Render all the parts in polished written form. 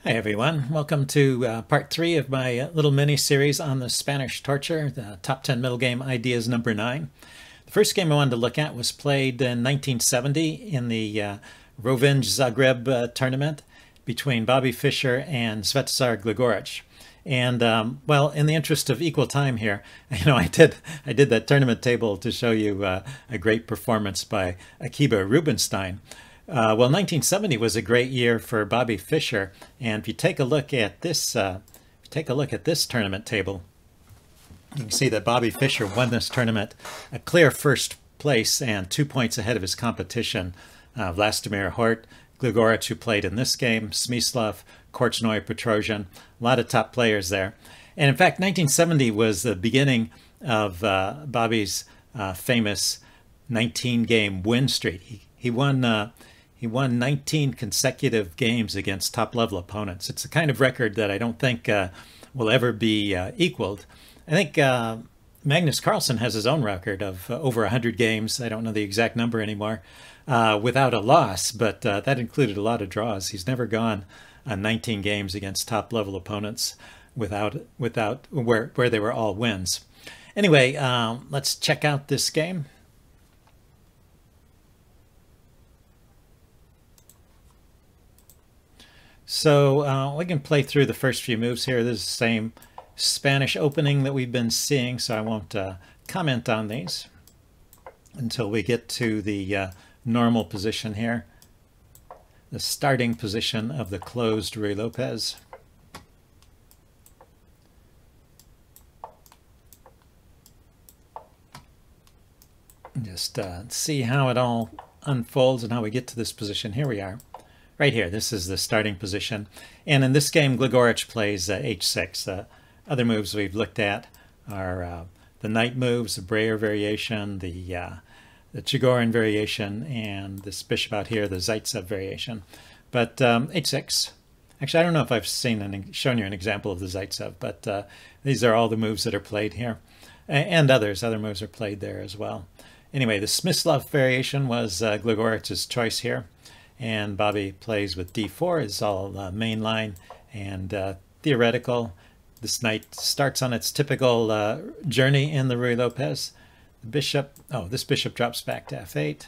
Hi everyone, welcome to part 3 of my little mini-series on the Spanish torture, the Top 10 Middle Game Ideas number 9. The first game I wanted to look at was played in 1970 in the Revenge Zagreb tournament between Bobby Fischer and Svetozar Gligoric. And well, in the interest of equal time here, I did that tournament table to show you a great performance by Akiba Rubinstein. Well, 1970 was a great year for Bobby Fischer, and if you take a look at this, tournament table, you can see that Bobby Fischer won this tournament a clear first place and 2 points ahead of his competition, Vlastimir Hort, Gligoric, who played in this game, Smyslov, Korchnoi, Petrosian, a lot of top players there. And in fact, 1970 was the beginning of Bobby's famous 19-game win streak. He won 19 consecutive games against top-level opponents. It's a kind of record that I don't think will ever be equaled. I think Magnus Carlsen has his own record of over 100 games. I don't know the exact number anymore, without a loss, but that included a lot of draws. He's never gone 19 games against top-level opponents without where they were all wins. Anyway, let's check out this game. So we can play through the first few moves here. This is the same Spanish opening that we've been seeing, so I won't comment on these until we get to the normal position here, the starting position of the closed Ruy Lopez. Just see how it all unfolds and how we get to this position. Here we are. Right here, this is the starting position. And in this game, Gligoric plays h6. Other moves we've looked at are the knight moves, the Breyer variation, the Chigorin variation, and this bishop out here, the Zaitsev variation. But h6, actually, I don't know if I've shown you an example of the Zaitsev, but these are all the moves that are played here. And other moves are played there as well. Anyway, the Smyslov variation was Gligoric's choice here. And Bobby plays with d4. It's all mainline and theoretical. This knight starts on its typical journey in the Ruy Lopez. The bishop, this bishop drops back to f8.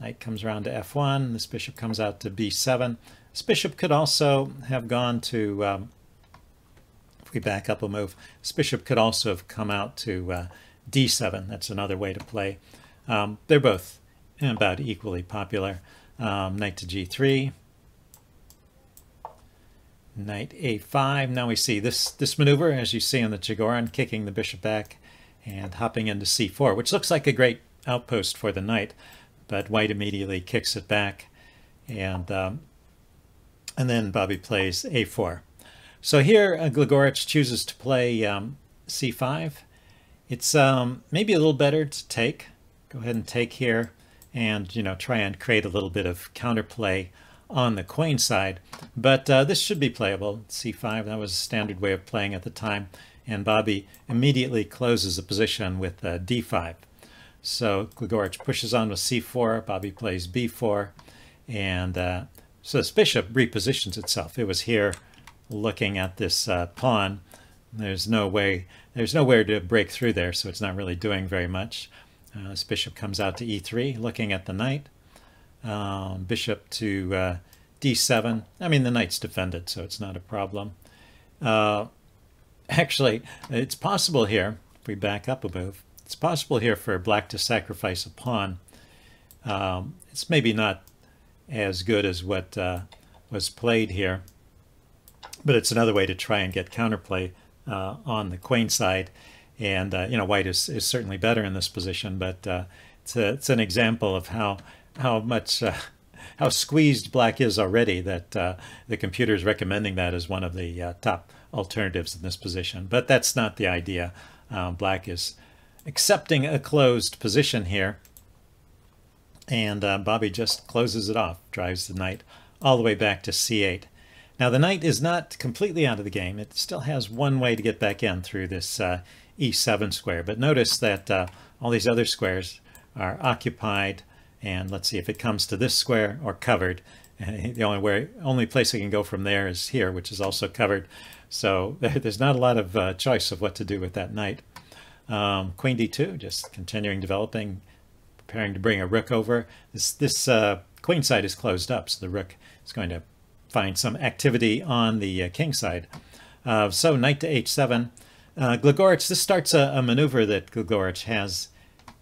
Knight comes around to f1. This bishop comes out to b7. This bishop could also have gone to, if we back up a move, this bishop could also have come out to d7. That's another way to play. They're both about equally popular. Knight to g3, knight a5. Now we see this maneuver, as you see on the Chigorin, kicking the bishop back and hopping into c4, which looks like a great outpost for the knight, but white immediately kicks it back, and then Bobby plays a4. So here Gligoric chooses to play c5. It's maybe a little better to take. Go ahead and take here, and try and create a little bit of counterplay on the queen side. But this should be playable. c5, that was a standard way of playing at the time, and Bobby immediately closes the position with d5. So Gligoric pushes on with c4, Bobby plays b4, and so this bishop repositions itself. It was here looking at this pawn. There's nowhere to break through there, so it's not really doing very much. This bishop comes out to e3, looking at the knight. Bishop to d7. I mean, the knight's defended, so it's not a problem. Actually, it's possible here, if we back up a move, it's possible here for black to sacrifice a pawn. It's maybe not as good as what was played here, but it's another way to try and get counterplay on the queen side. And white is certainly better in this position, but it's an example of how squeezed black is already, that the computer is recommending that as one of the top alternatives in this position. But that's not the idea. Black is accepting a closed position here, and Bobby just closes it off, drives the knight all the way back to c8. Now the knight is not completely out of the game. It still has one way to get back in through this e7 square, but notice that all these other squares are occupied, and let's see if it comes to this square or covered. And the only place he can go from there is here, which is also covered. So there's not a lot of choice of what to do with that knight. Queen d2, just continuing developing, preparing to bring a rook over. This queen side is closed up, so the rook is going to find some activity on the king side. So knight to h7. Gligorich, this starts a maneuver that Gligorich has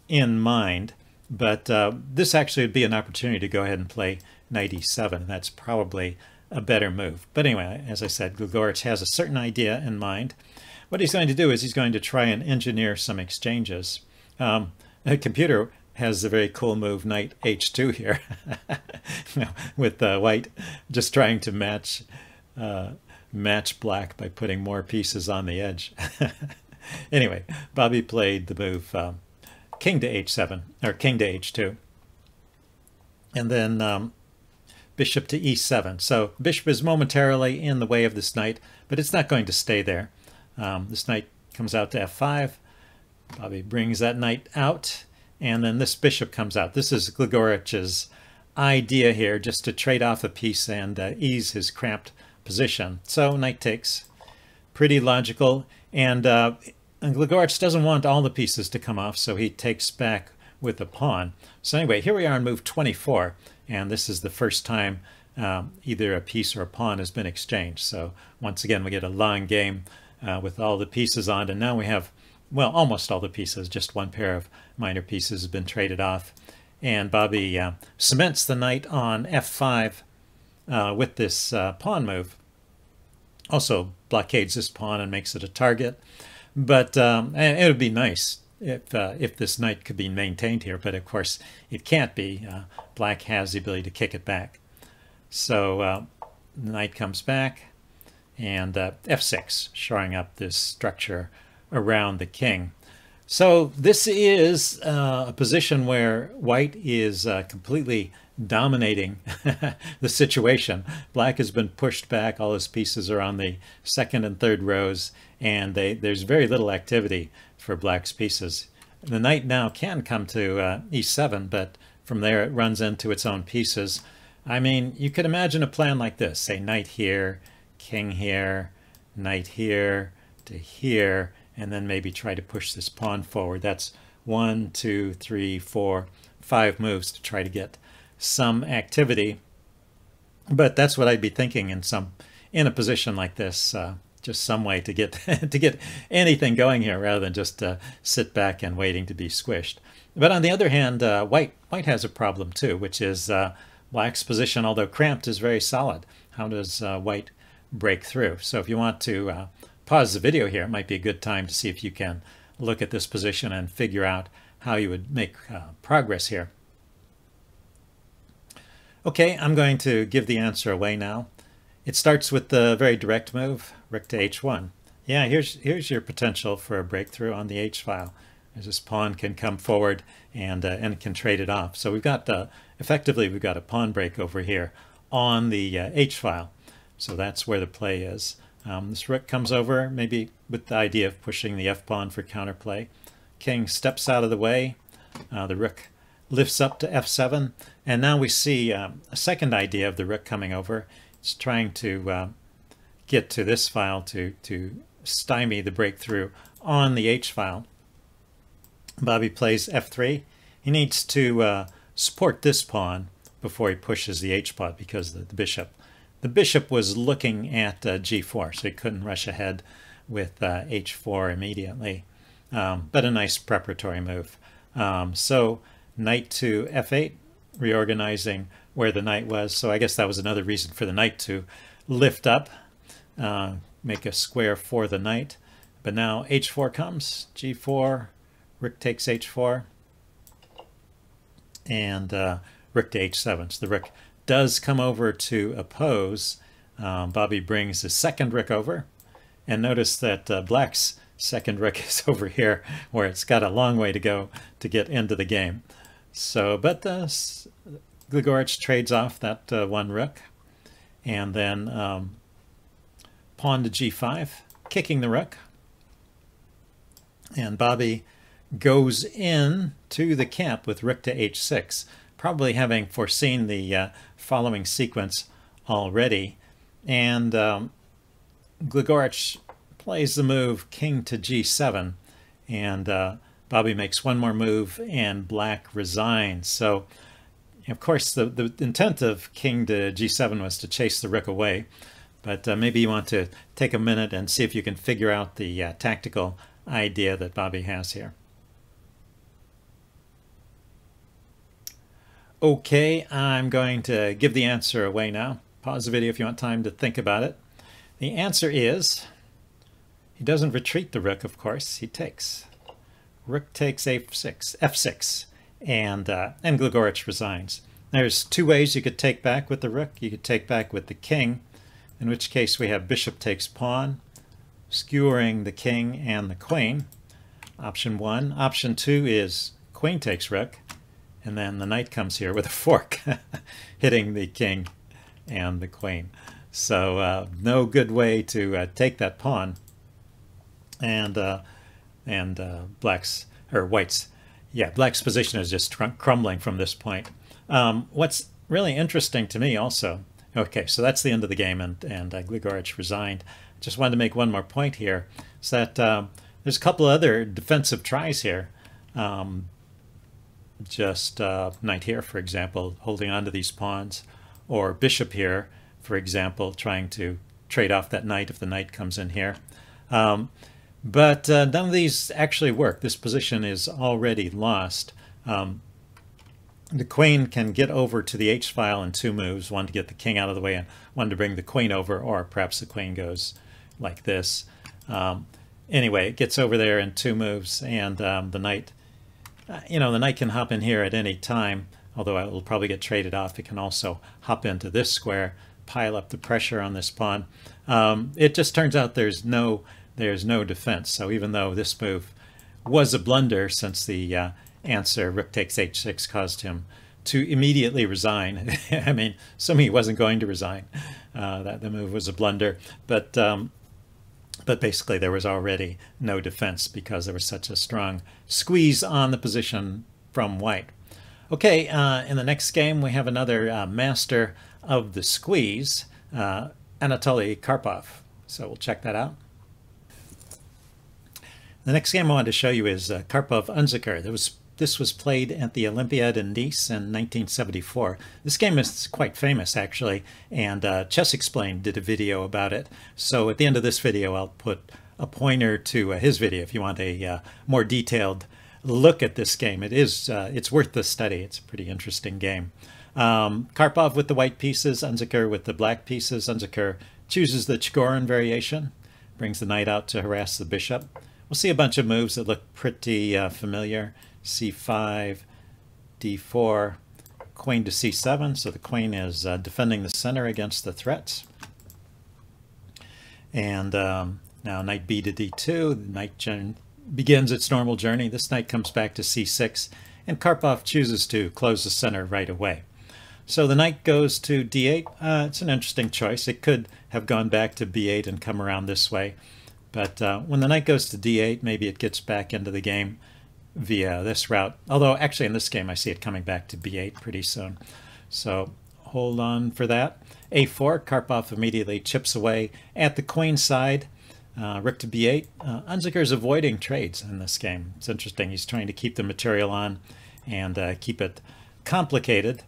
in mind, but this actually would be an opportunity to go ahead and play knight e7. That's probably a better move. But anyway, as I said, Gligorich has a certain idea in mind. What he's going to do is he's going to try and engineer some exchanges. The computer has a very cool move, knight h2 here, with white just trying to match black by putting more pieces on the edge. Anyway, Bobby played the move king to h7, or king to h2, and then bishop to e7. So bishop is momentarily in the way of this knight, but it's not going to stay there. This knight comes out to f5. Bobby brings that knight out, and then this bishop comes out. This is Gligorich's idea here, just to trade off a piece and ease his cramped position. So knight takes, pretty logical, and Gligorich doesn't want all the pieces to come off, so he takes back with a pawn. So anyway, here we are on move 24, and this is the first time either a piece or a pawn has been exchanged. So once again, we get a long game with all the pieces on, and now we have, well, almost all the pieces, just one pair of minor pieces has been traded off. And Bobby cements the knight on f5 with this pawn move. Also blockades this pawn and makes it a target. But and it would be nice if this knight could be maintained here, but of course it can't be. Black has the ability to kick it back. So the knight comes back, and f6, shoring up this structure around the king. So this is a position where white is completely dominating the situation. Black has been pushed back. All his pieces are on the second and third rows, and there's very little activity for black's pieces. The knight now can come to e7, but from there it runs into its own pieces. I mean, you could imagine a plan like this. Say knight here, king here, knight here to here, and then maybe try to push this pawn forward. That's 1, 2, 3, 4, 5 moves to try to get some activity. But that's what I'd be thinking in a position like this. Just some way to get to get anything going here, rather than just sit back and waiting to be squished. But on the other hand, white has a problem too, which is black's position, although cramped, is very solid. How does white break through? So if you want to pause the video here, it might be a good time to see if you can look at this position and figure out how you would make progress here. Okay, I'm going to give the answer away now. It starts with the very direct move, rook to h1. Yeah, here's your potential for a breakthrough on the h-file. As this pawn can come forward and can trade it off. So we've got, effectively, we've got a pawn break over here on the h-file. So that's where the play is. This rook comes over, maybe with the idea of pushing the f-pawn for counterplay. King steps out of the way. The rook lifts up to f7. And now we see a second idea of the rook coming over. It's trying to get to this file to stymie the breakthrough on the h-file. Bobby plays f3. He needs to support this pawn before he pushes the h-pawn, because the bishop was looking at g4, so he couldn't rush ahead with h4 immediately. But a nice preparatory move. So knight to f8, reorganizing where the knight was. So I guess that was another reason for the knight to lift up, make a square for the knight. But now h4 comes, g4, rook takes h4, and rook to h7. So the rook does come over to oppose. Bobby brings the second rook over, and notice that black's second rook is over here, where it's got a long way to go to get into the game. So, but Gligorich trades off that one rook, and then pawn to g5, kicking the rook, and Bobby goes in to the camp with rook to h6. probably having foreseen the following sequence already. And Gligorich plays the move king to g7, and Bobby makes one more move, and black resigns. So, of course, the intent of king to g7 was to chase the rook away, but maybe you want to take a minute and see if you can figure out the tactical idea that Bobby has here. Okay, I'm going to give the answer away now. Pause the video if you want time to think about it. The answer is, he doesn't retreat the rook, of course. He takes. Rook takes f6, and Gligorich resigns. There's two ways you could take back with the rook. You could take back with the king, in which case we have bishop takes pawn, skewering the king and the queen. Option one. Option two is queen takes rook, and then the knight comes here with a fork, hitting the king and the queen. So no good way to take that pawn. And black's position is just crumbling from this point. What's really interesting to me also, okay, so that's the end of the game, and Gligorich resigned. Just wanted to make one more point here, is that there's a couple other defensive tries here. Knight here, for example, holding on to these pawns, or bishop here, for example, trying to trade off that knight if the knight comes in here. But none of these actually work. This position is already lost. The queen can get over to the h-file in two moves, one to get the king out of the way and one to bring the queen over, or perhaps the queen goes like this. Anyway, it gets over there in two moves, and the knight, the knight can hop in here at any time, although it will probably get traded off. It can also hop into this square, pile up the pressure on this pawn. It just turns out there's no defense. So even though this move was a blunder, since the answer rook takes h6 caused him to immediately resign. I mean, assuming he wasn't going to resign, that the move was a blunder. But basically there was already no defense because there was such a strong squeeze on the position from white. Okay, in the next game we have another master of the squeeze, Anatoly Karpov. So we'll check that out. The next game I wanted to show you is Karpov Unziker. This was played at the Olympiad in Nice in 1974. This game is quite famous, actually, and Chess Explained did a video about it. So at the end of this video, I'll put a pointer to his video if you want a more detailed look at this game. It's worth the study. It's a pretty interesting game. Karpov with the white pieces, Unziker with the black pieces. Unziker chooses the Chigorin variation, brings the knight out to harass the bishop. We'll see a bunch of moves that look pretty familiar. c5, d4, queen to c7. So the queen is defending the center against the threats. And now knight b to d2. The knight begins its normal journey. This knight comes back to c6, and Karpov chooses to close the center right away. So the knight goes to d8. It's an interesting choice. It could have gone back to b8 and come around this way. But when the knight goes to d8, maybe it gets back into the game via this route. Although actually in this game I see it coming back to b8 pretty soon. So hold on for that. a4, Karpov immediately chips away at the queen side. Rook to b8. Unziker's avoiding trades in this game. It's interesting. He's trying to keep the material on and keep it complicated.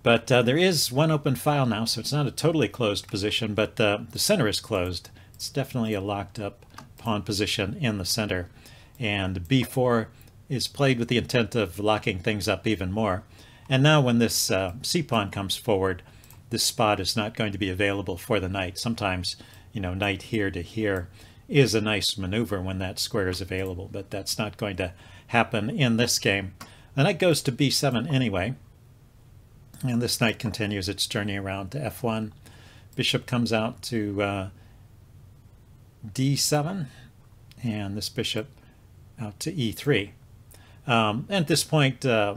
But there is one open file now, so it's not a totally closed position, but the center is closed. It's definitely a locked up pawn position in the center. And b4 is played with the intent of locking things up even more. And now when this c-pawn comes forward, this spot is not going to be available for the knight. Sometimes, knight here to here is a nice maneuver when that square is available, but that's not going to happen in this game. The knight goes to b7 anyway, and this knight continues its journey around to f1. Bishop comes out to d7, and this bishop out to e3. At this point, I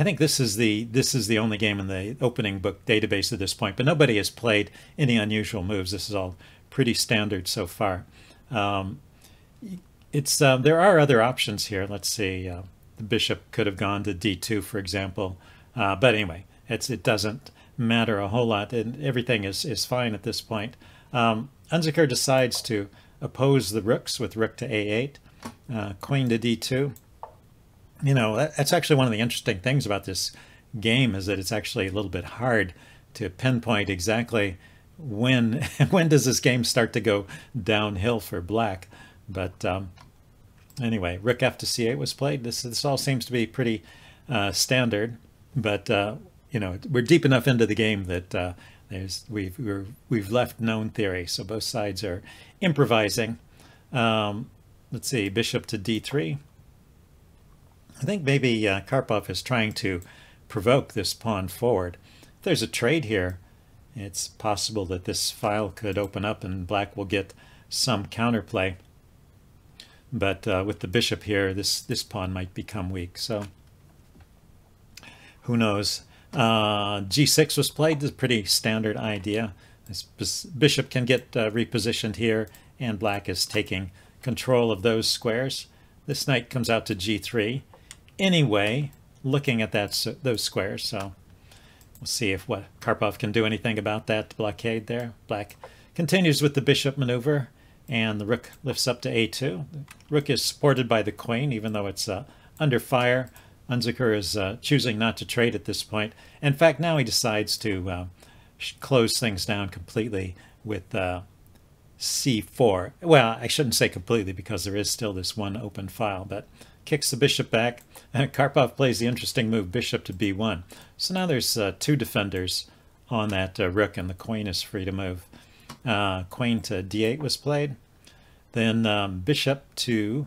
think this is the only game in the opening book database at this point, but nobody has played any unusual moves. This is all pretty standard so far. There are other options here. Let's see. The the bishop could have gone to d2, for example. But anyway, it doesn't matter a whole lot, and everything is fine at this point. Unzicker decides to oppose the rooks with rook to a8, queen to d2. You know, that's actually one of the interesting things about this game, is that it's actually a little bit hard to pinpoint exactly when does this game start to go downhill for black. But anyway, rook f to c8 was played. This all seems to be pretty standard, but you know, we're deep enough into the game that we've left known theory, so both sides are improvising. Let's see, bishop to d3. I think maybe Karpov is trying to provoke this pawn forward. If there's a trade here, it's possible that this file could open up and black will get some counterplay. But with the bishop here, this pawn might become weak. So who knows? G6 was played. This is a pretty standard idea. This bishop can get repositioned here, and black is taking control of those squares. This knight comes out to G3. Anyway, looking at those squares, so we'll see if Karpov can do anything about that blockade there. Black continues with the bishop maneuver, and the rook lifts up to a2. The rook is supported by the queen, even though it's under fire. Unzicker is choosing not to trade at this point. In fact, now he decides to close things down completely with c4. Well, I shouldn't say completely, because there is still this one open file, but kicks the bishop back. Karpov plays the interesting move, bishop to b1. So now there's two defenders on that rook, and the queen is free to move. Queen to d8 was played. Then bishop to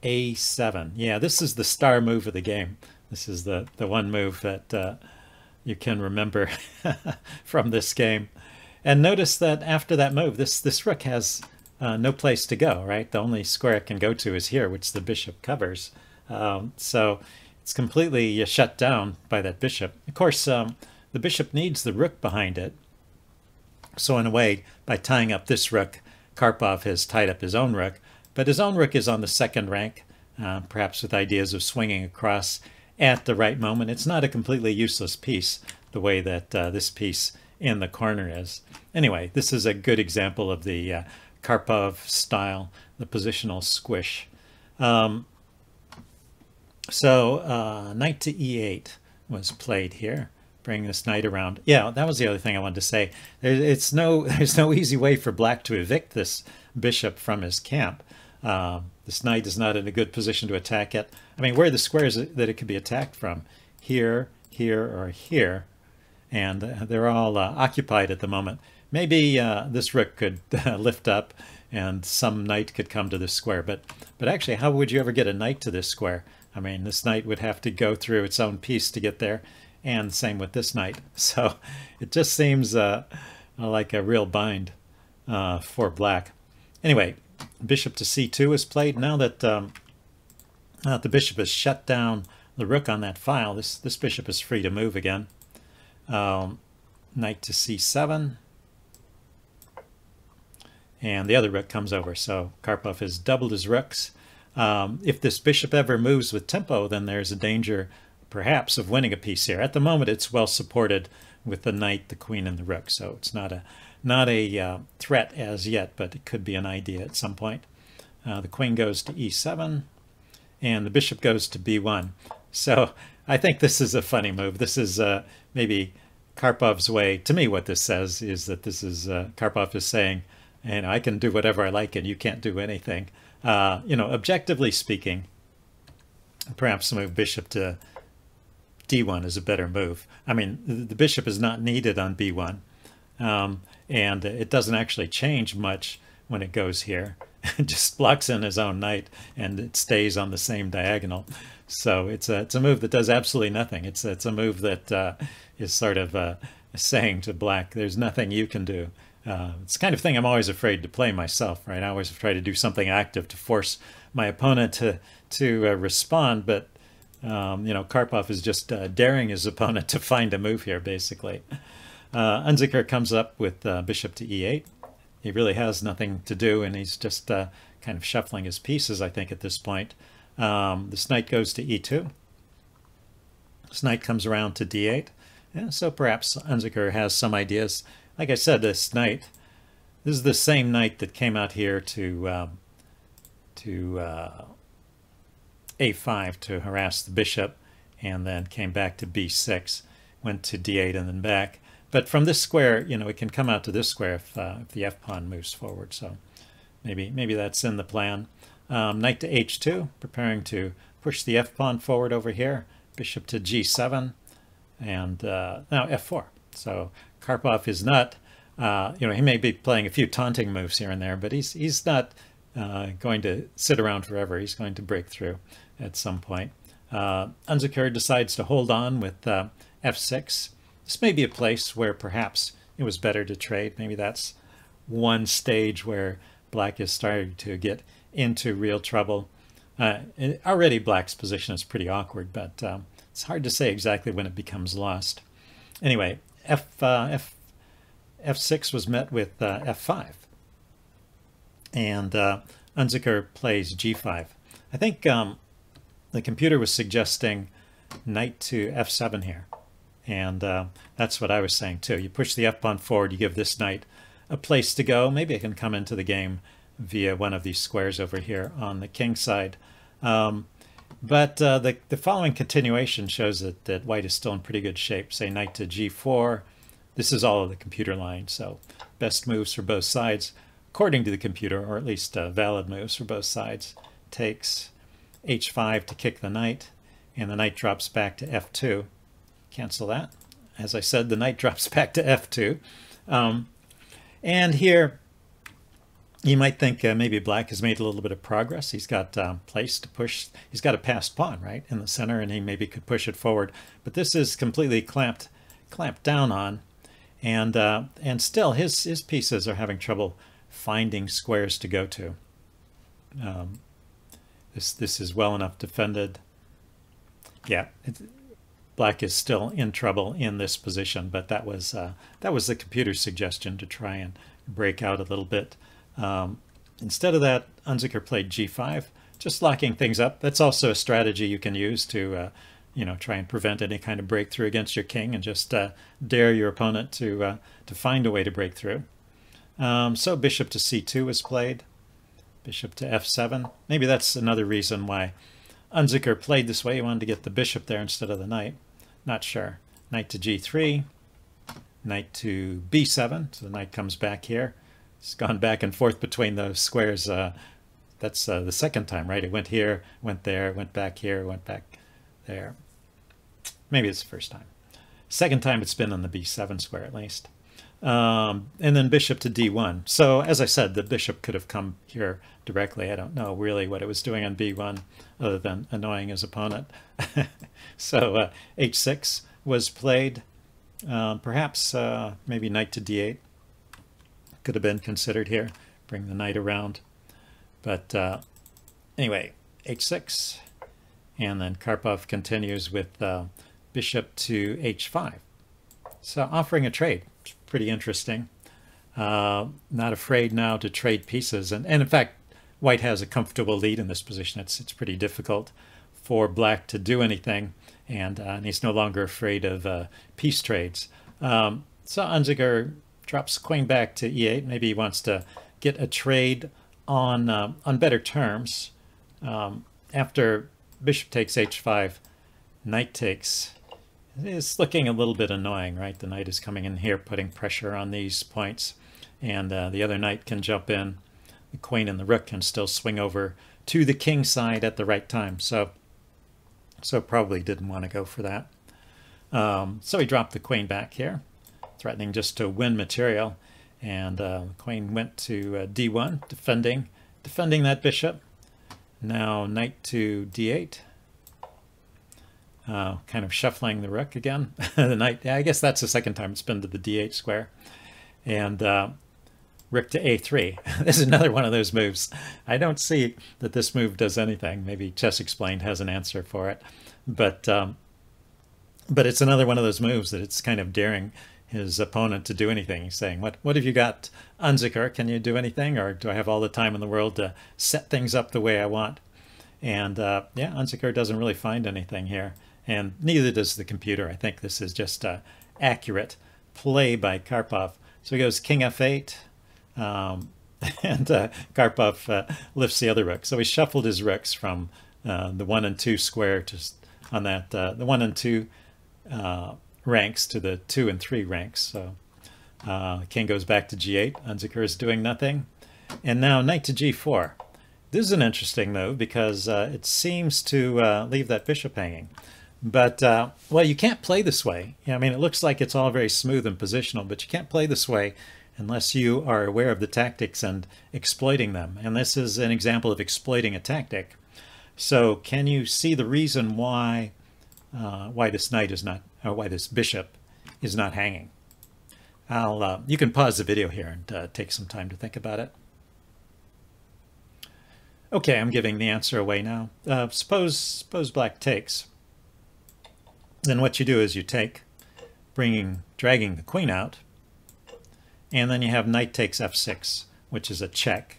a7. Yeah, this is the star move of the game. This is the one move that you can remember from this game. And notice that after that move, this rook has no place to go, right? The only square it can go to is here, which the bishop covers. So it's completely shut down by that bishop. Of course, the bishop needs the rook behind it. So in a way, by tying up this rook, Karpov has tied up his own rook. But his own rook is on the second rank, perhaps with ideas of swinging across at the right moment. It's not a completely useless piece, the way that this piece in the corner is. Anyway, this is a good example of the Karpov style, the positional squish. So knight to e8 was played here. Bring this knight around. Yeah, that was the other thing I wanted to say. There's no easy way for black to evict this bishop from his camp. This knight is not in a good position to attack it. I mean, where are the squares that it could be attacked from? Here, here, or here. And they're all occupied at the moment. Maybe this rook could lift up and some knight could come to this square. But actually, how would you ever get a knight to this square? I mean, this knight would have to go through its own piece to get there. And same with this knight. So it just seems like a real bind for black. Anyway, bishop to c2 is played. Now that the bishop has shut down the rook on that file, this bishop is free to move again. Knight to c7. And the other rook comes over. So Karpov has doubled his rooks. If this bishop ever moves with tempo, then there's a danger perhaps of winning a piece here. At the moment, it's well supported with the knight, the queen, and the rook. So it's not a threat as yet, but it could be an idea at some point. The queen goes to e7, and the bishop goes to b1. So I think this is a funny move. This is maybe Karpov's way. To me, what this says is that this is Karpov is saying, and I can do whatever I like, and you can't do anything. You know, objectively speaking, perhaps the move bishop to d1 is a better move. I mean, the bishop is not needed on b1. And it doesn't actually change much when it goes here. It just blocks in his own knight, and it stays on the same diagonal. So it's a move that does absolutely nothing. It's a move that is sort of saying to black, there's nothing you can do. It's the kind of thing I'm always afraid to play myself, right? I always try to do something active to force my opponent to respond, but you know, Karpov is just daring his opponent to find a move here, basically. Unzicker comes up with bishop to e8. He really has nothing to do, and he's just kind of shuffling his pieces, I think, at this point. This knight goes to e2. This knight comes around to d8. Yeah, so perhaps Unzicker has some ideas. Like I said, this is the same knight that came out here to a5 to harass the bishop, and then came back to b6, went to d8 and then back. But from this square, it can come out to this square if the f-pawn moves forward. So maybe that's in the plan. Knight to h2, preparing to push the f-pawn forward over here. Bishop to g7, and now f4. So Karpov is not, he may be playing a few taunting moves here and there, but he's not going to sit around forever. He's going to break through at some point. Unzicker decides to hold on with f6. This may be a place where perhaps it was better to trade. Maybe that's one stage where black is starting to get into real trouble. Already black's position is pretty awkward, but it's hard to say exactly when it becomes lost. Anyway, f6 was met with f5. And Unzicker plays g5. I think the computer was suggesting knight to f7 here. And that's what I was saying too. You push the f-pawn forward, you give this knight a place to go. Maybe it can come into the game via one of these squares over here on the king side. But the following continuation shows that white is still in pretty good shape. Say knight to g4. This is all of the computer line, so best moves for both sides, according to the computer, or at least valid moves for both sides. Takes h5 to kick the knight, and the knight drops back to f2. Cancel that. As I said, the knight drops back to f2. And here, you might think maybe black has made a little bit of progress. He's got place to push. He's got a passed pawn, right, in the center, and he maybe could push it forward. But this is completely clamped down on. And still, his pieces are having trouble finding squares to go to. This is well enough defended. Yeah, black is still in trouble in this position, but that was the computer's suggestion to try and break out a little bit. Instead of that, Unzicker played g5, just locking things up. That's also a strategy you can use to try and prevent any kind of breakthrough against your king, and just dare your opponent to find a way to break through. So bishop to c2 was played. Bishop to f7. Maybe that's another reason why Unzicker played this way. He wanted to get the bishop there instead of the knight. Not sure. Knight to g3. Knight to b7. So the knight comes back here. It's gone back and forth between those squares. That's the second time, right? It went here, went there, went back here, went back there. Maybe it's the first time. Second time it's been on the b7 square at least. And then bishop to d1. So as I said, the bishop could have come here directly. I don't know really what it was doing on b1 other than annoying his opponent. So h6 was played. Perhaps maybe knight to d8 could have been considered here. Bring the knight around. But anyway, h6. And then Karpov continues with bishop to h5. So offering a trade. Pretty interesting. Not afraid now to trade pieces. And in fact, white has a comfortable lead in this position. It's pretty difficult for black to do anything. And he's no longer afraid of piece trades. So Unzicker drops queen back to e8. Maybe he wants to get a trade on better terms. After bishop takes h5, knight takes. It's looking a little bit annoying, right? The knight is coming in here, putting pressure on these points, and the other knight can jump in. The queen and the rook can still swing over to the king side at the right time. So probably didn't want to go for that. So he dropped the queen back here, threatening just to win material, and the queen went to d1, defending that bishop. Now knight to d8. Kind of shuffling the rook again. The knight, yeah, I guess that's the second time it's been to the d8 square. And rook to a3. This is another one of those moves. I don't see that this move does anything. Maybe Chess Explained has an answer for it. But it's another one of those moves that it's kind of daring his opponent to do anything. He's saying, what have you got, Unzicker? Can you do anything? Or do I have all the time in the world to set things up the way I want? And yeah, Unziker doesn't really find anything here, and neither does the computer. I think this is just accurate play by Karpov. So he goes king f8, and Karpov lifts the other rook. So he shuffled his rooks from the 1 and 2 square to on that the 1 and 2 ranks to the 2 and 3 ranks. So king goes back to g8. Unziker is doing nothing, and now knight to g4. This is an interesting move because it seems to leave that bishop hanging. But, well, you can't play this way. I mean, it looks like it's all very smooth and positional, but you can't play this way unless you are aware of the tactics and exploiting them. And this is an example of exploiting a tactic. So can you see the reason why this knight is not, or why this bishop is not hanging? You can pause the video here and take some time to think about it. Okay, I'm giving the answer away now. Suppose black takes. Then what you do is you take, dragging the queen out, and then you have knight takes f6, which is a check.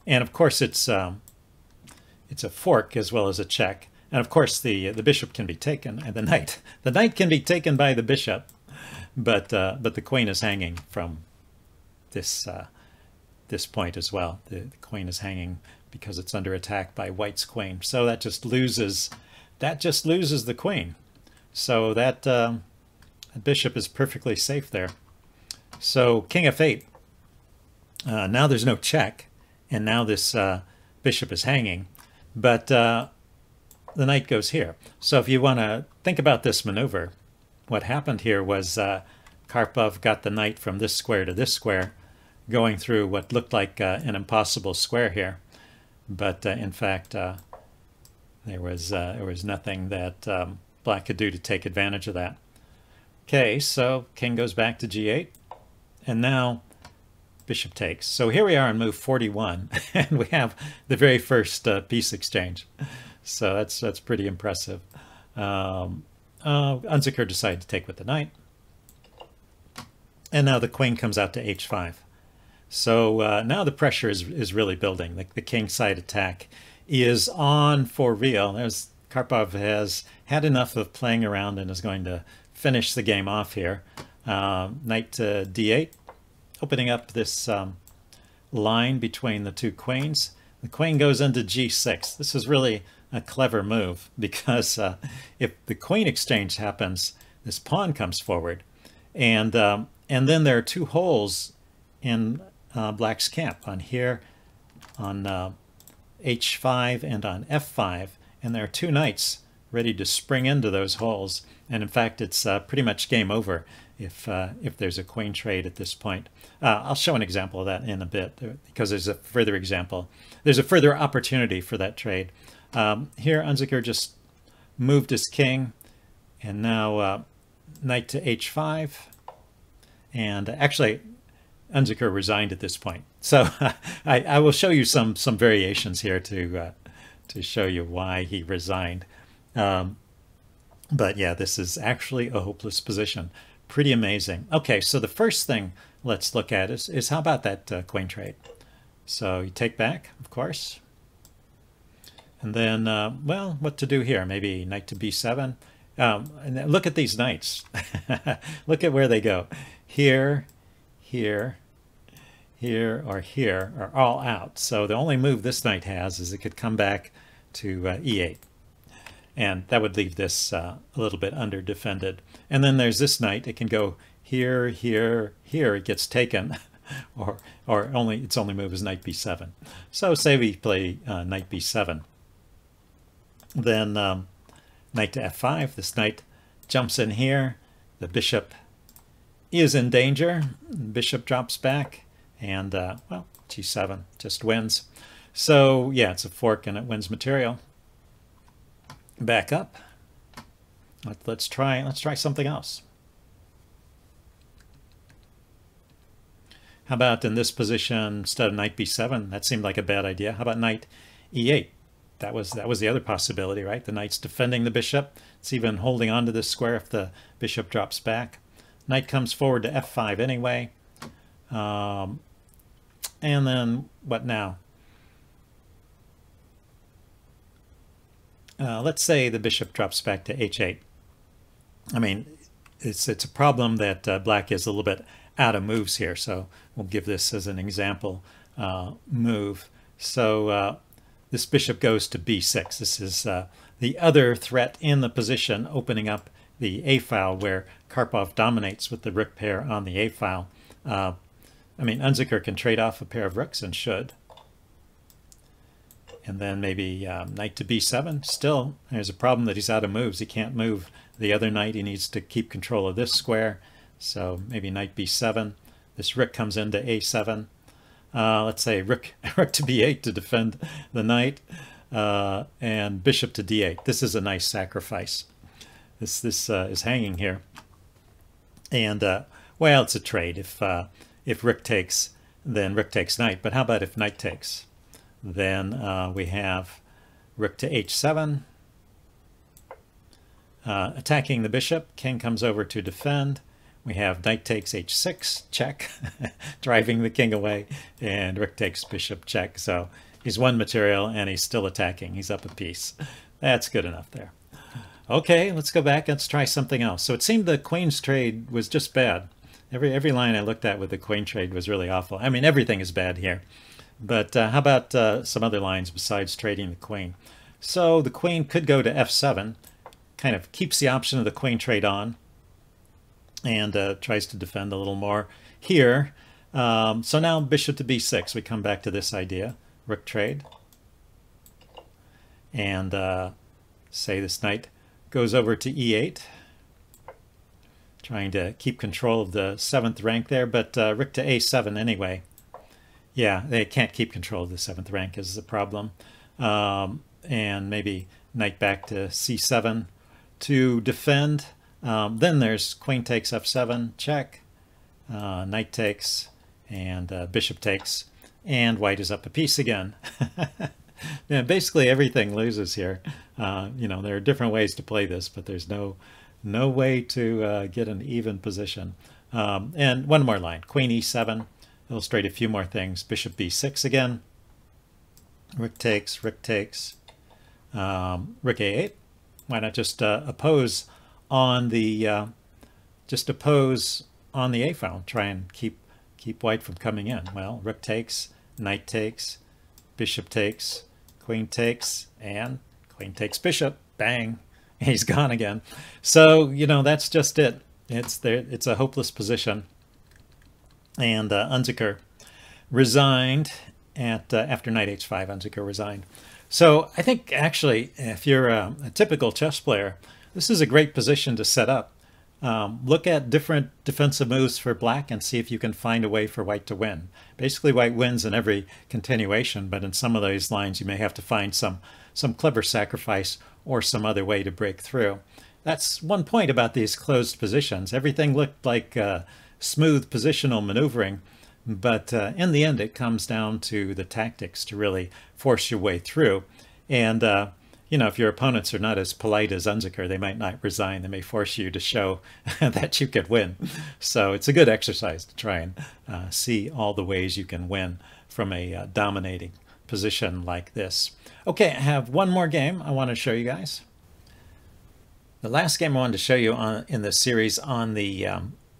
And of course it's a fork as well as a check. And of course the bishop can be taken, and the knight can be taken by the bishop, but the queen is hanging from this point as well. The queen is hanging because it's under attack by white's queen. So that just loses the queen. So that bishop is perfectly safe there. So king f8. Now there's no check, and now this bishop is hanging, but the knight goes here. So if you want to think about this maneuver, what happened here was Karpov got the knight from this square to this square, going through what looked like an impossible square here, but in fact there was nothing that black could do to take advantage of that. Okay, so king goes back to g8, and now bishop takes. So here we are on move 41, and we have the very first piece exchange. So that's pretty impressive. Unziker decided to take with the knight, and now the queen comes out to h5. So now the pressure is really building. The king side attack is on for real. Karpov has had enough of playing around and is going to finish the game off here. Knight to d8, opening up this line between the two queens. The queen goes into g6. This is really a clever move because if the queen exchange happens, this pawn comes forward, and then there are two holes in black's camp, on here, on h5 and on f5, and there are two knights ready to spring into those holes. And in fact, it's pretty much game over if there's a queen trade at this point. I'll show an example of that in a bit, because there's a further example. There's a further opportunity for that trade. Here, Unziker just moved his king, and now knight to h5. And actually, Unziker resigned at this point. So I will show you some variations here to show you why he resigned. But yeah, this is actually a hopeless position. Pretty amazing. Okay, so the first thing let's look at is how about that queen trade? So you take back, of course. And then, well, what to do here? Maybe knight to b7. And look at these knights. Look at where they go. Here, here, here, or here are all out. So the only move this knight has is it could come back to e8. And that would leave this a little bit under defended. And then there's this knight. It can go here, here, here. It gets taken, or its only move is knight b7. So say we play knight b7. Then knight to f5. This knight jumps in here. The bishop is in danger. Bishop drops back, and well, g7 just wins. So yeah, it's a fork and it wins material. Back up. Let's try something else. How about in this position, instead of knight b7? That seemed like a bad idea. How about knight e8? That was the other possibility, right? The knight's defending the bishop. It's even holding on to this square if the bishop drops back. Knight comes forward to f5 anyway. And then what now? let's say the bishop drops back to h8. I mean, it's a problem that black is a little bit out of moves here, so we'll give this as an example move. So this bishop goes to b6. This is the other threat in the position, opening up the a file where Karpov dominates with the rook pair on the a file. I mean, Unzicker can trade off a pair of rooks and should. And then maybe knight to b7. Still, there's a problem that he's out of moves. He can't move the other knight. He needs to keep control of this square. So maybe knight b7. This rook comes into a7. Let's say rook to b8 to defend the knight. And bishop to d8. This is a nice sacrifice. This is hanging here. And, well, it's a trade. If rook takes, then rook takes knight. But how about if knight takes? Then we have rook to h7, attacking the bishop. King comes over to defend. We have knight takes h6, check, driving the king away, and rook takes bishop, check. So he's one material, and he's still attacking. He's up a piece. That's good enough there. Okay, let's go back. Let's try something else. So it seemed the queen's trade was just bad. Every line I looked at with the queen trade was really awful. I mean, everything is bad here. But how about some other lines besides trading the queen? So the queen could go to f7, kind of keeps the option of the queen trade on, and tries to defend a little more here. So now bishop to b6. We come back to this idea, rook trade. And say this knight goes over to e8, trying to keep control of the 7th rank there, but rook to a7 anyway. Yeah, they can't keep control of the 7th rank is the problem. And maybe knight back to c7 to defend. Then there's queen takes f7, check. Knight takes, and bishop takes. And white is up a piece again. Yeah, basically everything loses here. You know, there are different ways to play this, but there's no way to get an even position. And one more line, queen e7. Illustrate a few more things. Bishop b6 again. Rook takes, rook a8. Why not just oppose on the a file? Try and keep white from coming in. Well, rook takes, knight takes, bishop takes, queen takes, and queen takes bishop. Bang, he's gone again. So you know that's just it. It's a hopeless position. And Unzicker resigned at after knight h5. Unzicker resigned. So I think actually, if you're a typical chess player, this is a great position to set up. Look at different defensive moves for black and see if you can find a way for white to win. Basically, white wins in every continuation, but in some of those lines, you may have to find some clever sacrifice or some other way to break through. That's one point about these closed positions. Everything looked like smooth positional maneuvering, but in the end it comes down to the tactics to really force your way through. And you know, if your opponents are not as polite as Unzicker, they might not resign. They may force you to show that you could win. So it's a good exercise to try and see all the ways you can win from a dominating position like this. Okay, I have one more game I want to show you guys. The last game I wanted to show you in this series on the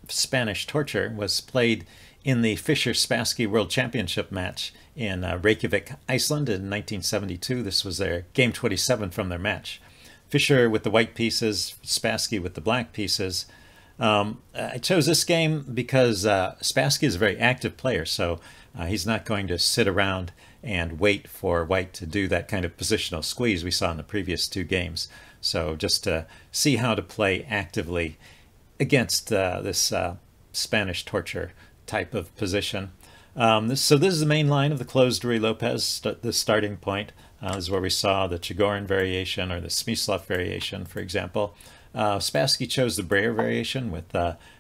Spanish torture was played in the Fischer-Spassky World Championship match in Reykjavik, Iceland in 1972. This was their game 27 from their match. Fischer with the white pieces, Spassky with the black pieces. I chose this game because Spassky is a very active player, so he's not going to sit around and wait for white to do that kind of positional squeeze we saw in the previous two games. So just to see how to play actively against this Spanish torture type of position. So this is the main line of the closed Ruy-Lopez, the starting point. This is where we saw the Chigorin variation or the Smyslov variation, for example. Spassky chose the Breyer variation with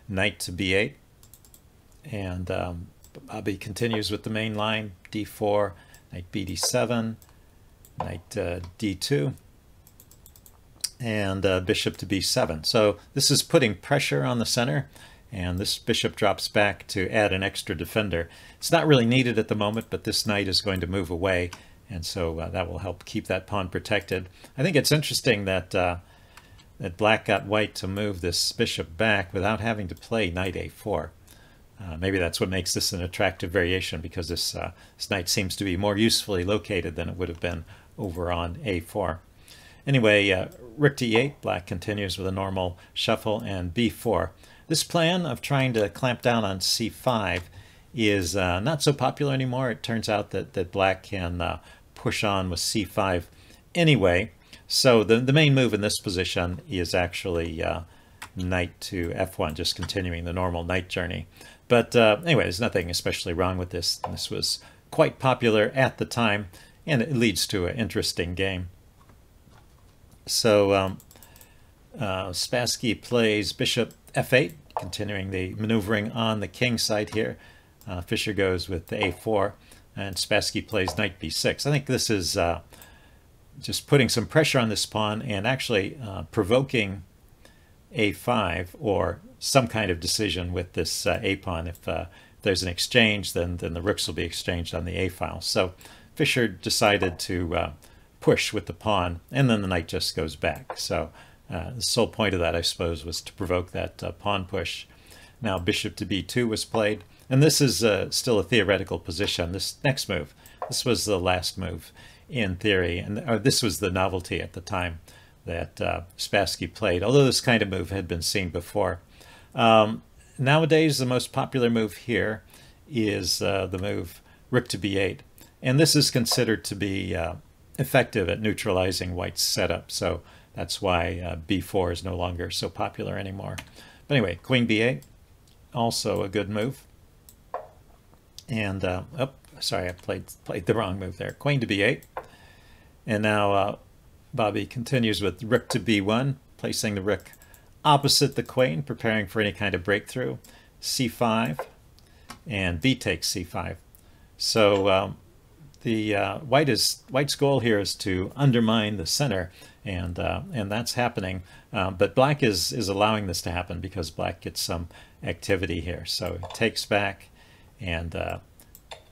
knight to b8. And Bobby continues with the main line, d4, knight bd7, knight d2. And bishop to b7. So this is putting pressure on the center, and this bishop drops back to add an extra defender. It's not really needed at the moment, but this knight is going to move away, and so that will help keep that pawn protected. I think it's interesting that that black got white to move this bishop back without having to play knight a4. Maybe that's what makes this an attractive variation, because this knight seems to be more usefully located than it would have been over on a4. Anyway, rook to e8, black continues with a normal shuffle, and b4. This plan of trying to clamp down on c5 is not so popular anymore. It turns out that black can push on with c5 anyway. So the main move in this position is actually knight to f1, just continuing the normal knight journey. But anyway, there's nothing especially wrong with this. This was quite popular at the time, and it leads to an interesting game. So Spassky plays bishop f8, continuing the maneuvering on the king side here. Fischer goes with the a4, and Spassky plays knight b6. I think this is just putting some pressure on this pawn and actually provoking a5 or some kind of decision with this a-pawn. If there's an exchange, then the rooks will be exchanged on the a-file. So Fischer decided to push with the pawn, and then the knight just goes back. So the sole point of that, I suppose, was to provoke that pawn push. Now bishop to b2 was played, and this is still a theoretical position. This next move, this was the last move in theory, and this was the novelty at the time that Spassky played, although this kind of move had been seen before. Nowadays, the most popular move here is the move rook to b8, and this is considered to be effective at neutralizing white's setup, so that's why b4 is no longer so popular anymore. But anyway, queen b8, also a good move. And oh, sorry, I played the wrong move there. Queen to b8, and now Bobby continues with rook to b1, placing the rook opposite the queen, preparing for any kind of breakthrough. c5, and b takes c5. So the white's goal here is to undermine the center, and that's happening. But black is allowing this to happen because black gets some activity here. So he takes back and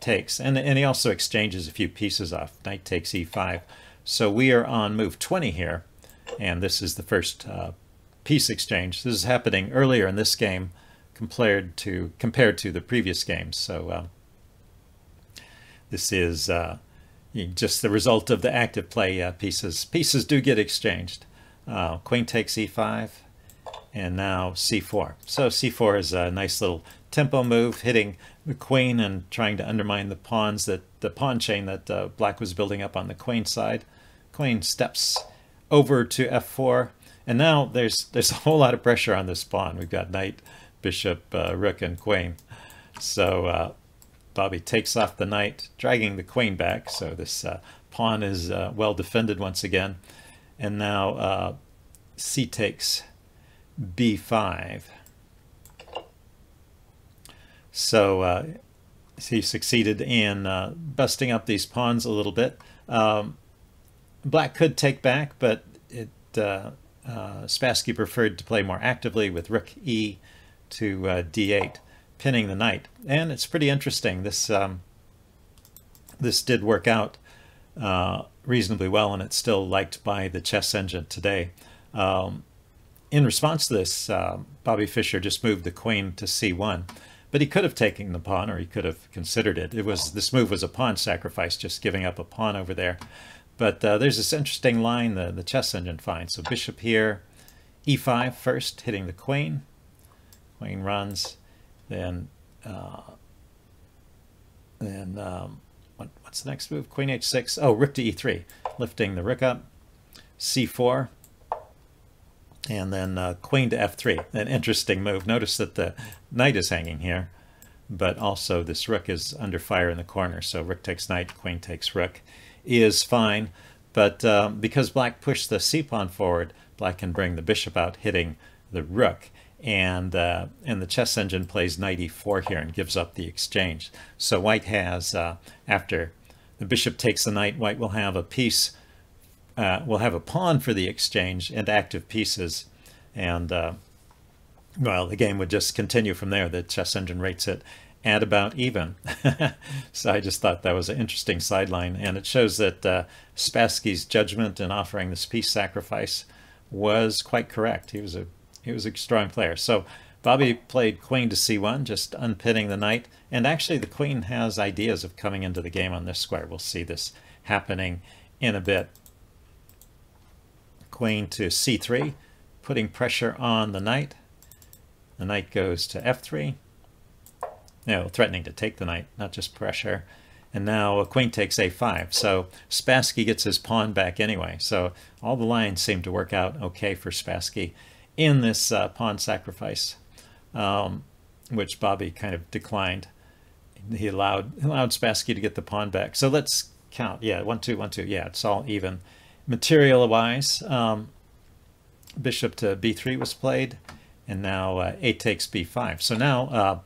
takes, and he also exchanges a few pieces off. Knight takes e5. So we are on move 20 here, and this is the first piece exchange. This is happening earlier in this game compared to the previous games. So this is just the result of the active play. Pieces do get exchanged. Queen takes e5, and now c4. So c4 is a nice little tempo move, hitting the queen and trying to undermine the pawns, the pawn chain that black was building up on the queen side. Queen steps over to f4, and now there's a whole lot of pressure on this pawn. We've got knight, bishop, rook, and queen. So Bobby takes off the knight, dragging the queen back. So this pawn is well defended once again. And now c takes b5. So he succeeded in busting up these pawns a little bit. Black could take back, but Spassky preferred to play more actively with rook e to d8, pinning the knight. And it's pretty interesting. This did work out reasonably well, and it's still liked by the chess engine today. In response to this, Bobby Fischer just moved the queen to c1, but he could have taken the pawn, or he could have considered it. This move was a pawn sacrifice, just giving up a pawn over there. But there's this interesting line the chess engine finds. So bishop here, e5 first, hitting the queen. Queen runs, then what's the next move? Queen h6. Oh, rook to e3, lifting the rook up. c4, and then queen to f3. An interesting move. Notice that the knight is hanging here, but also this rook is under fire in the corner. So rook takes knight, queen takes rook is fine, but because black pushed the c-pawn forward, black can bring the bishop out, hitting the rook, and the chess engine plays knight e4 here and gives up the exchange. So white has, after the bishop takes the knight, white will have a piece, will have a pawn for the exchange and active pieces, and well, the game would just continue from there. The chess engine rates it at about even. So I just thought that was an interesting sideline, and it shows that Spassky's judgment in offering this peace sacrifice was quite correct. He was a strong player. So Bobby played queen to c1, just unpinning the knight, and actually the queen has ideas of coming into the game on this square. We'll see this happening in a bit. Queen to c3, putting pressure on the knight. The knight goes to f3. No, threatening to take the knight, not just pressure. And now a queen takes a5. So Spassky gets his pawn back anyway. So all the lines seem to work out okay for Spassky in this pawn sacrifice, which Bobby kind of declined. He allowed Spassky to get the pawn back. So let's count. Yeah, 1, 2, 1, 2. Yeah, it's all even. Material-wise, bishop to b3 was played. And now a takes b5. So now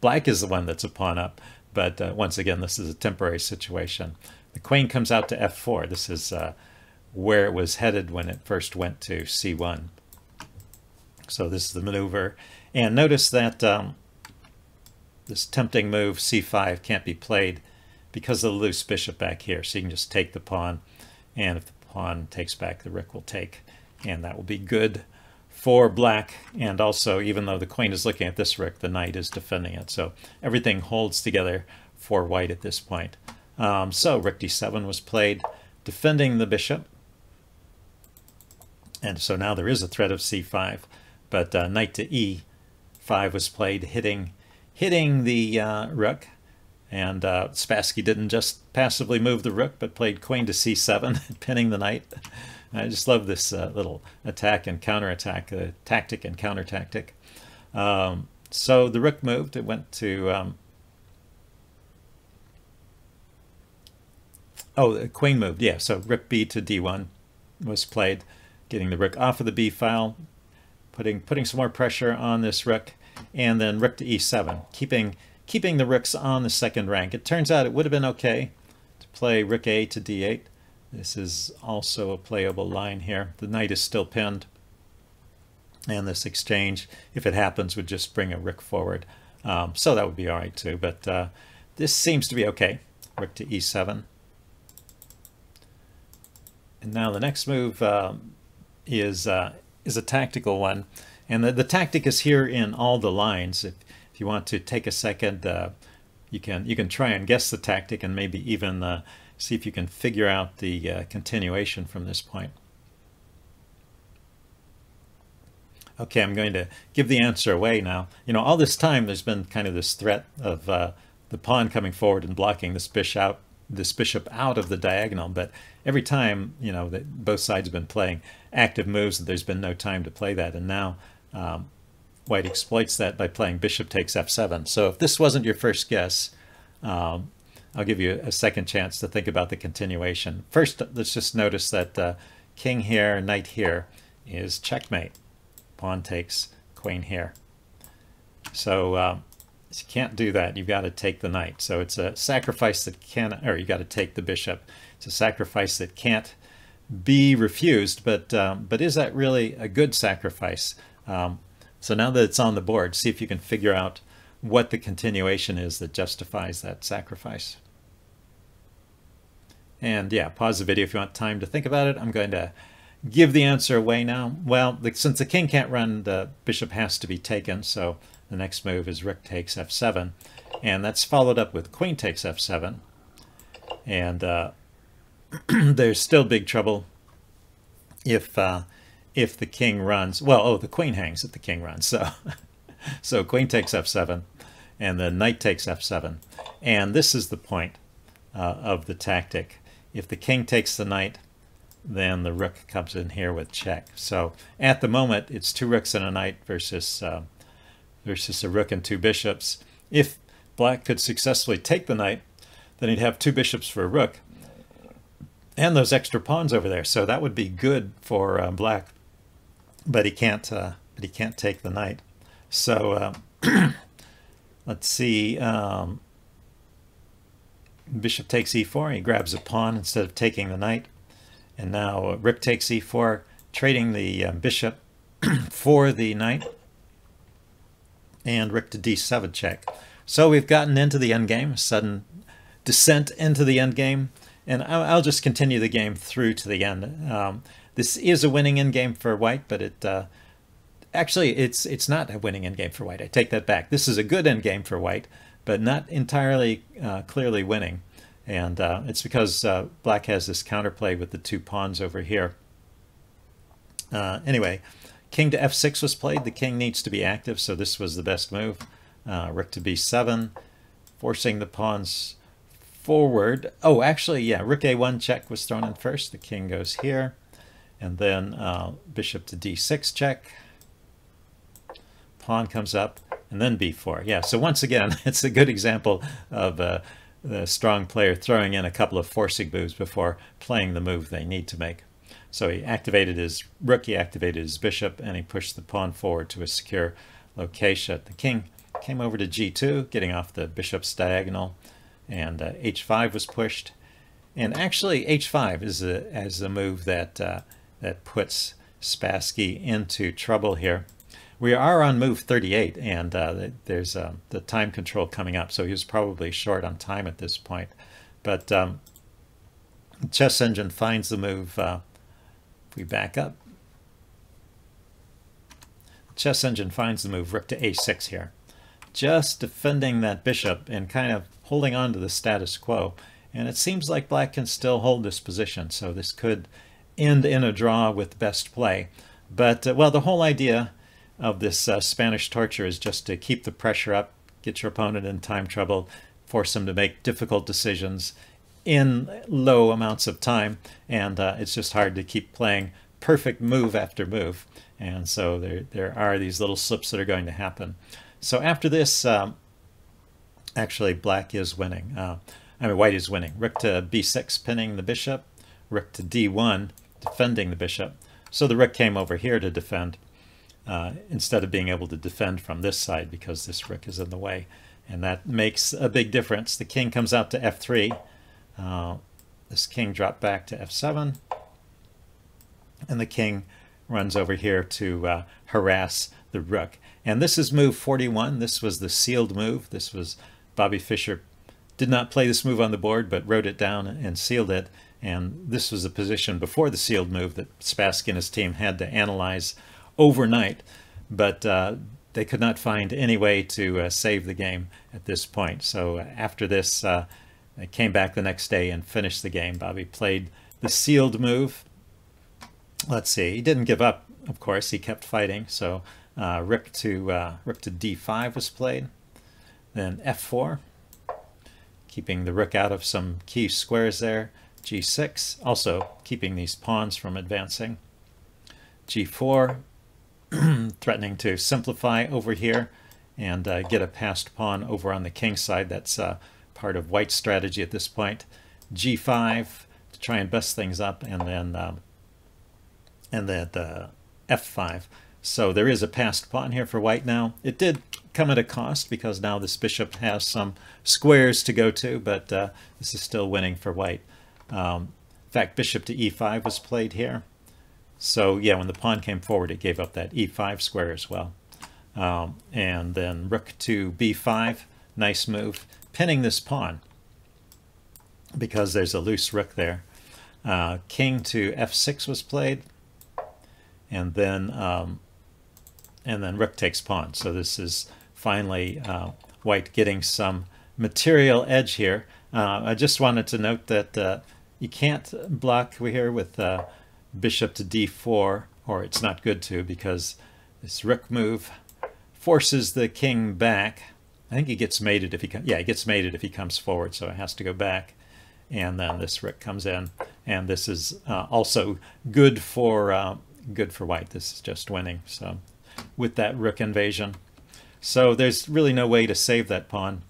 black is the one that's a pawn up. But once again, this is a temporary situation. The queen comes out to f4. This is where it was headed when it first went to c1. So this is the maneuver. And notice that this tempting move, c5, can't be played because of the loose bishop back here. So you can just take the pawn. And if the pawn takes back, the rook will take. And that will be good for black, and also even though the queen is looking at this rook, the knight is defending it. So everything holds together for white at this point. So rook d7 was played, defending the bishop. And so now there is a threat of c5, but knight to e5 was played, hitting the rook. And Spassky didn't just passively move the rook, but played queen to c7, pinning the knight. I just love this little attack and counterattack, tactic and counter tactic. So the rook moved. It went to the queen moved. Yeah, so rook b to d1 was played, getting the rook off of the b file, putting some more pressure on this rook, and then rook to e7, keeping the rooks on the second rank. It turns out it would have been okay to play rook a to d8. This is also a playable line here. The knight is still pinned, and this exchange, if it happens, would just bring a rook forward. So that would be all right too, but this seems to be okay. Rook to e7. And now the next move is a tactical one, and the tactic is here in all the lines. If you want to take a second, you can try and guess the tactic, and maybe even see if you can figure out the continuation from this point. Okay, I'm going to give the answer away now. You know, all this time there's been kind of this threat of the pawn coming forward and blocking this bishop out of the diagonal, but every time, you know, that both sides have been playing active moves, there's been no time to play that, and now white exploits that by playing bishop takes f7. So if this wasn't your first guess, I'll give you a second chance to think about the continuation. First, let's just notice that king here, knight here is checkmate. Pawn takes queen here. So you can't do that. You've got to take the knight. So it's a sacrifice that can, or you got to take the bishop. It's a sacrifice that can't be refused, but is that really a good sacrifice? So now that it's on the board, see if you can figure out what the continuation is that justifies that sacrifice. And yeah, pause the video if you want time to think about it. I'm going to give the answer away now. Well, since the king can't run, the bishop has to be taken, so the next move is rook takes f7, and that's followed up with queen takes f7. And there's still big trouble if the king runs. Well, the queen hangs if the king runs, so queen takes f7, and the knight takes f7. And this is the point of the tactic. If the king takes the knight, then the rook comes in here with check. So at the moment, it's 2 rooks and a knight versus a rook and 2 bishops. If black could successfully take the knight, then he'd have 2 bishops for a rook and those extra pawns over there. So that would be good for black, but he can't take the knight. So let's see. Bishop takes e4. He grabs a pawn instead of taking the knight. And now rook takes e4, trading the bishop for the knight. And rook to d7 check. So we've gotten into the endgame, sudden descent into the endgame, and I'll just continue the game through to the end. This is a winning endgame for white, but actually it's not a winning endgame for white. I take that back. This is a good endgame for white, but not entirely clearly winning. And it's because black has this counterplay with the 2 pawns over here. Anyway, king to f6 was played. The king needs to be active, so this was the best move. Rook to b7, forcing the pawns forward. Oh, actually, yeah, rook a1 check was thrown in first. The king goes here. And then bishop to d6 check. Pawn comes up, and then b4. Yeah, so once again, it's a good example of the strong player throwing in a couple of forcing moves before playing the move they need to make. So he activated his rook, he activated his bishop, and he pushed the pawn forward to a secure location. The king came over to g2, getting off the bishop's diagonal, and h5 was pushed. And actually, h5 is a move that puts Spassky into trouble here. We are on move 38, and there's the time control coming up, so he was probably short on time at this point. But Chess Engine finds the move. If we back up, Chess Engine finds the move rook to a6 here, just defending that bishop and kind of holding on to the status quo. And it seems like black can still hold this position, so this could end in a draw with best play. But, well, the whole idea of this Spanish torture is just to keep the pressure up, get your opponent in time trouble, force them to make difficult decisions in low amounts of time, and it's just hard to keep playing perfect move after move. And so there are these little slips that are going to happen. So after this, actually black is winning. White is winning. Rook to b6, pinning the bishop. Rook to d1, defending the bishop. So the rook came over here to defend instead of being able to defend from this side because this rook is in the way. And that makes a big difference. The king comes out to f3. This king dropped back to f7. And the king runs over here to harass the rook. And this is move 41. This was the sealed move. This was Bobby Fischer did not play this move on the board, but wrote it down and sealed it. And this was the position before the sealed move that Spassky and his team had to analyze overnight. But they could not find any way to save the game at this point. So after this, they came back the next day and finished the game. Bobby played the sealed move. Let's see, he didn't give up, of course. He kept fighting. So rook to d5 was played. Then f4, keeping the rook out of some key squares there. g6, also keeping these pawns from advancing. g4, threatening to simplify over here and get a passed pawn over on the king side. That's part of white's strategy at this point. g5 to try and bust things up, and then f5. So there is a passed pawn here for white now. It did come at a cost because now this bishop has some squares to go to, but this is still winning for white. In fact, bishop to e5 was played here. So yeah, when the pawn came forward, it gave up that e5 square as well. And then rook to b5, nice move, pinning this pawn because there's a loose rook there. King to f6 was played, and then rook takes pawn. So this is finally white getting some material edge here. I just wanted to note that you can't block here with bishop to d4, or it's not good to, because this rook move forces the king back. I think he gets mated if he he gets mated if he comes forward, so it has to go back. And then this rook comes in, and this is also good for white. This is just winning. So with that rook invasion, so there's really no way to save that pawn.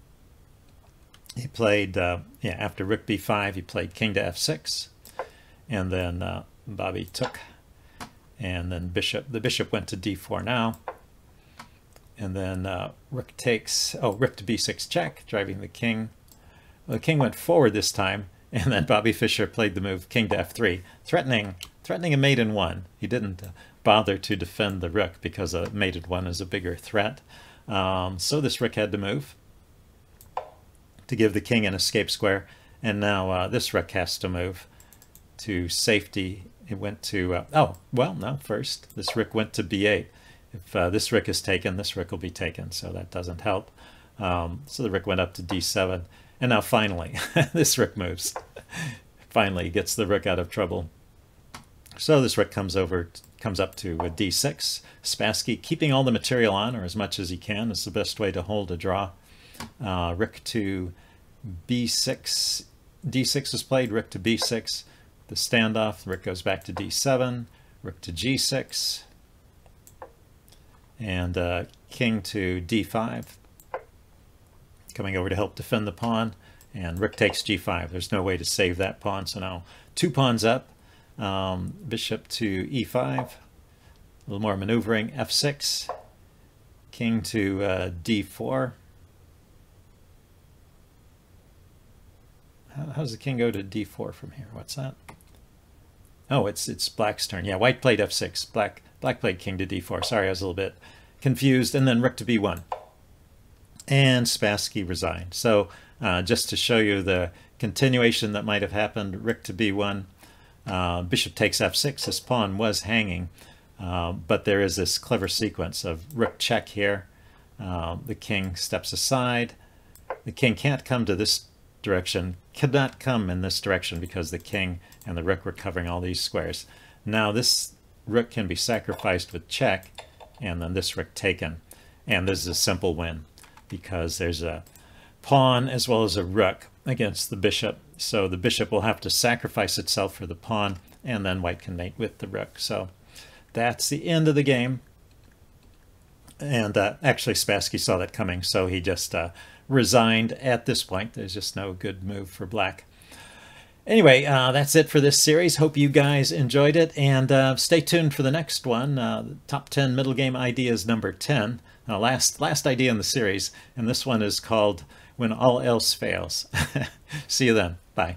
He played after rook b5, he played king to f6, and then Bobby took, and then the bishop went to d4 now, and then rook takes, rook to b6 check, driving the king. Well, the king went forward this time, and then Bobby Fischer played the move king to f3, threatening a mate in one. He didn't bother to defend the rook because a mate in one is a bigger threat. So this rook had to move. to give the king an escape square. And now this rook has to move to safety. It went to, oh, well, no, first this rook went to b8. If this rook is taken, this rook will be taken, so that doesn't help. So the rook went up to d7. And now finally, this rook moves. Finally gets the rook out of trouble. So this rook comes up to a d6. Spassky keeping all the material on, or as much as he can, is the best way to hold a draw. Rook to b6. d6 is played, rook to b6. The standoff, the rook goes back to d7, rook to g6, and king to d5. Coming over to help defend the pawn, and rook takes g5. There's no way to save that pawn, so now 2 pawns up. Bishop to e5, a little more maneuvering, f6, king to d4. How does the king go to d4 from here? What's that? Oh, it's black's turn. Yeah, white played f6. Black played king to d4. Sorry, I was a little bit confused. And then rook to b1. And Spassky resigned. So just to show you the continuation that might have happened, rook to b1, bishop takes f6. This pawn was hanging, but there is this clever sequence of rook check here. The king steps aside. The king can't come to this direction, cannot come in this direction because the king and the rook were covering all these squares. Now this rook can be sacrificed with check, and then this rook taken. And this is a simple win because there's a pawn as well as a rook against the bishop. So the bishop will have to sacrifice itself for the pawn, and then white can mate with the rook. So that's the end of the game. And actually Spassky saw that coming, so he just resigned at this point. There's just no good move for black. Anyway, that's it for this series. Hope you guys enjoyed it, and stay tuned for the next one, the Top 10 Middle Game Ideas number 10. Last idea in the series, and this one is called When All Else Fails. See you then. Bye.